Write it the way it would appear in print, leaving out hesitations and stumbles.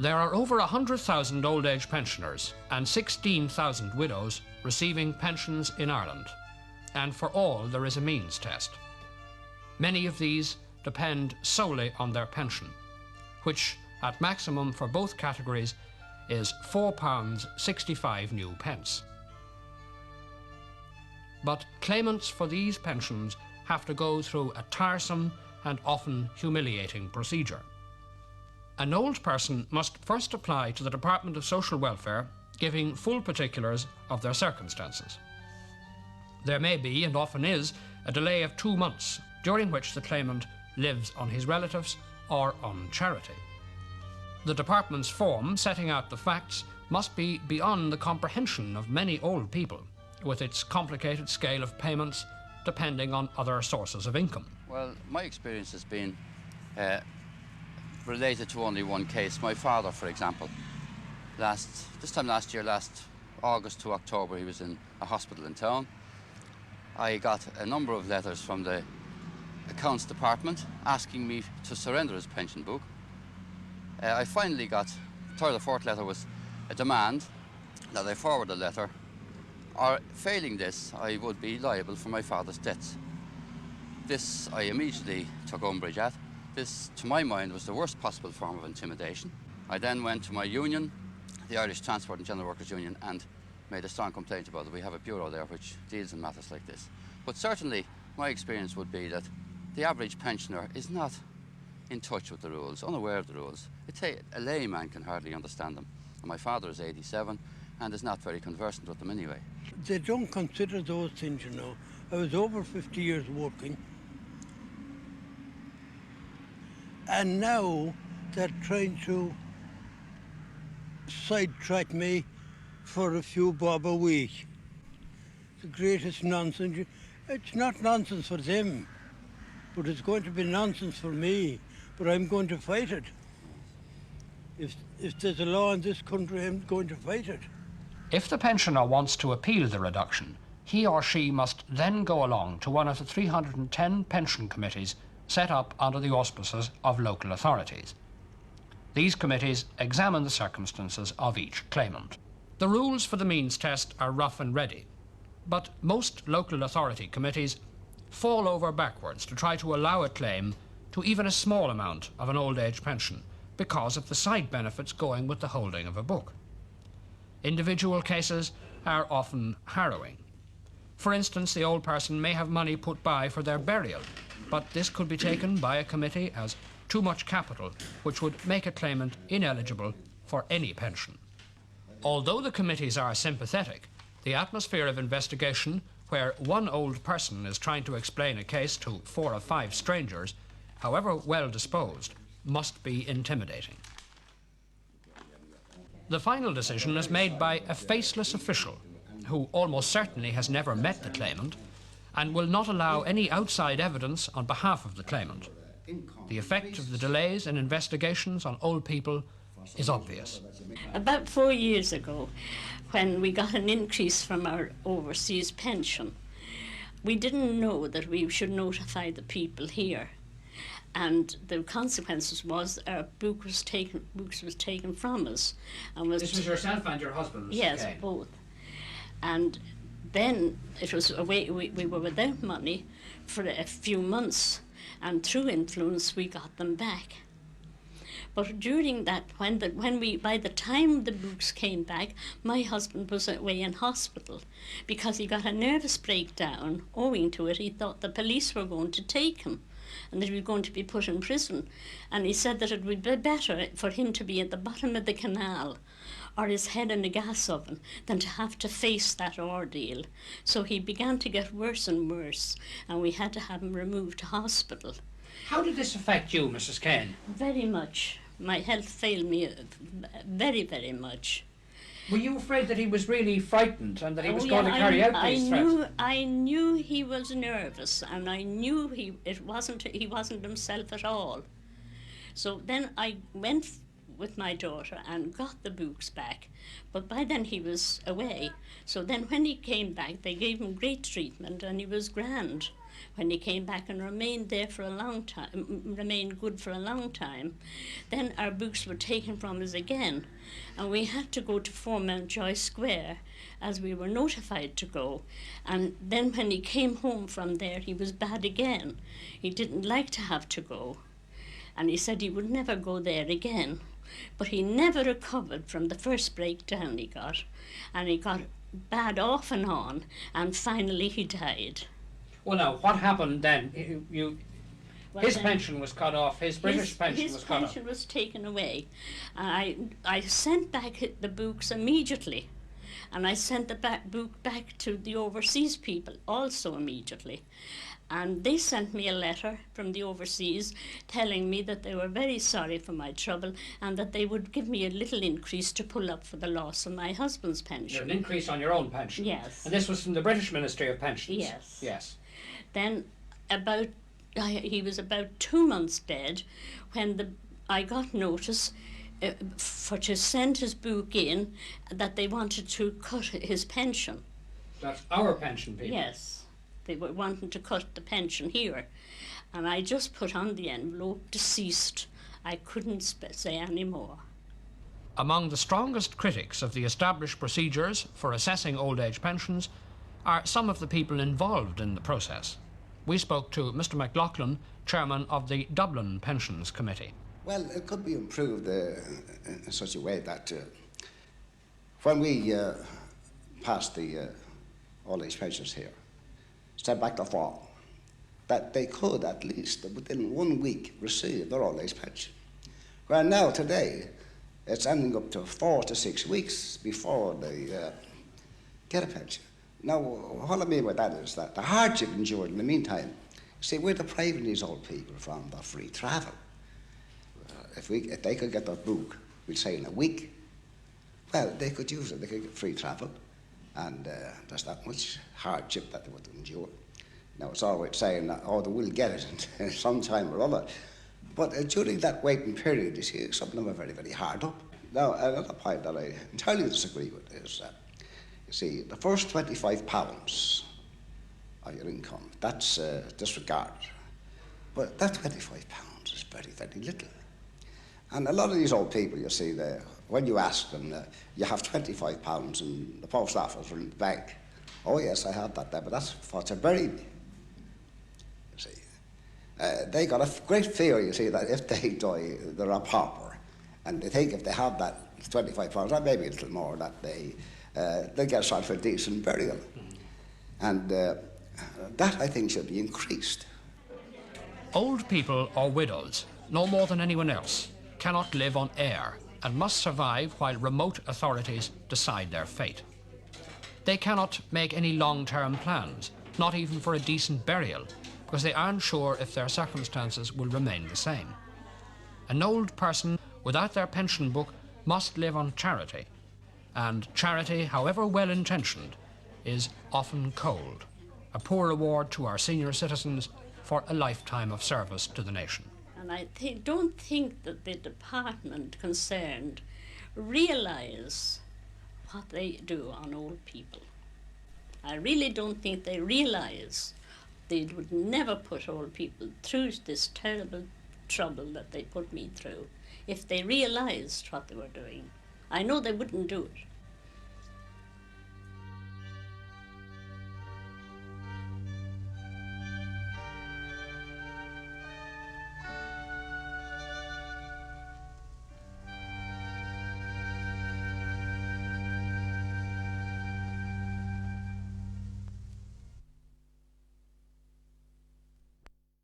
There are over 100,000 old age pensioners and 16,000 widows receiving pensions in Ireland, and for all there is a means test. Many of these depend solely on their pension, which at maximum for both categories is £4.65 new pence. But claimants for these pensions have to go through a tiresome and often humiliating procedure. An old person must first apply to the Department of Social Welfare, giving full particulars of their circumstances. There may be, and often is, a delay of 2 months, during which the claimant lives on his relatives or on charity. The department's form setting out the facts must be beyond the comprehension of many old people, with its complicated scale of payments depending on other sources of income. Well, my experience has been related to only one case. My father, for example, this time last year, last August to October, he was in a hospital in town. I got a number of letters from the accounts department asking me to surrender his pension book. I finally got, third or fourth letter was a demand that I forward a letter, or failing this, I would be liable for my father's debts. This I immediately took umbrage at. This, to my mind, was the worst possible form of intimidation. I then went to my union, the Irish Transport and General Workers Union, and made a strong complaint about it. We have a bureau there which deals in matters like this. But certainly, my experience would be that the average pensioner is not in touch with the rules, unaware of the rules. A layman can hardly understand them. And my father is 87 and is not very conversant with them anyway. They don't consider those things, you know. I was over 50 years working, and now they're trying to sidetrack me for a few bob a week. The greatest nonsense. It's not nonsense for them, but it's going to be nonsense for me. But I'm going to fight it. If there's a law in this country, I'm going to fight it. If the pensioner wants to appeal the reduction, he or she must then go along to one of the 310 pension committees set up under the auspices of local authorities. These committees examine the circumstances of each claimant. The rules for the means test are rough and ready, but most local authority committees fall over backwards to try to allow a claim to even a small amount of an old age pension because of the side benefits going with the holding of a book. Individual cases are often harrowing. For instance, the old person may have money put by for their burial, but this could be taken by a committee as too much capital, which would make a claimant ineligible for any pension. Although the committees are sympathetic, the atmosphere of investigation, where one old person is trying to explain a case to 4 or 5 strangers, however well disposed, must be intimidating. The final decision is made by a faceless official who almost certainly has never met the claimant and will not allow any outside evidence on behalf of the claimant. The effect of the delays in investigations on old people is obvious. About 4 years ago, when we got an increase from our overseas pension, we didn't know that we should notify the people here. And the consequences was our books was taken from us. And This was yourself and your husband, Mrs. Yes, Kane. both. And then it was away, we were without money for a few months, and through influence we got them back. But during that, by the time the books came back, my husband was away in hospital because he got a nervous breakdown. Owing to it, he thought the police were going to take him and that he was going to be put in prison. And he said that it would be better for him to be at the bottom of the canal or his head in a gas oven than to have to face that ordeal. So he began to get worse and worse, and we had to have him removed to hospital. How did this affect you, Mrs. Kane? Very much. My health failed me very, very much. Were you afraid that he was really frightened and that he was going to carry out these threats? I knew he was nervous, and I knew he wasn't himself at all. So then I went with my daughter and got the books back, but by then he was away. So then when he came back, they gave him great treatment and he was grand. when he came back and remained there for a long time, remained good for a long time, then our books were taken from us again, and we had to go to 4 Mountjoy Square, as we were notified to go. And then when he came home from there, he was bad again. He didn't like to have to go, and he said he would never go there again. But he never recovered from the first breakdown he got, and he got bad off and on, and finally he died. Well, now, what happened then? His Then pension was cut off, his British pension was cut off. His pension was taken away. I sent back the books immediately, and I sent the book back to the overseas people also immediately. And they sent me a letter from the overseas telling me that they were very sorry for my trouble and that they would give me a little increase to pull up for the loss of my husband's pension. An increase on your own pension? Yes. And this was from the British Ministry of Pensions? Yes. Yes. Then he was about 2 months dead when I got notice to send his book in that they wanted to cut his pension. That's our pension, people? Yes. They were wanting to cut the pension here. And I just put on the envelope, deceased. I couldn't say any more. Among the strongest critics of the established procedures for assessing old age pensions are some of the people involved in the process. We spoke to Mr. McLaughlin, chairman of the Dublin Pensions Committee. Well, it could be improved in such a way that when we passed the old age pensions here, sent back the form, that they could at least within 1 week receive their old age pension. Where now today, it's ending up to 4 to 6 weeks before they get a pension. Now, what I mean by that is that the hardship endured in the meantime, see, we're depriving these old people from their free travel. If they could get their book, we'll say in a week, well, they could use it, they could get free travel. And there's that much hardship that they would endure. Now, it's all right saying that, oh, they will get it some time or other. But during that waiting period, you see, some of them are very, very hard up. Now, another point that I entirely disagree with is, you see, the first £25 of your income, that's disregarded. But that £25 is very, very little. And a lot of these old people, you see, when you ask them, you have £25 in the post office or in the bank. Oh, yes, I have that there, but that's for to bury me. You see, they got a great fear, you see, that if they die, they're a pauper. And they think if they have that £25, or maybe a little more, that they'll get sort of a decent burial. And that, I think, should be increased. Old people or widows, no more than anyone else, cannot live on air and must survive while remote authorities decide their fate. They cannot make any long-term plans, not even for a decent burial, because they aren't sure if their circumstances will remain the same. An old person without their pension book must live on charity, and charity, however well-intentioned, is often cold, a poor reward to our senior citizens for a lifetime of service to the nation. And I don't think that the department concerned realise what they do on old people. I really don't think they realise they would never put old people through this terrible trouble that they put me through if they realised what they were doing. I know they wouldn't do it.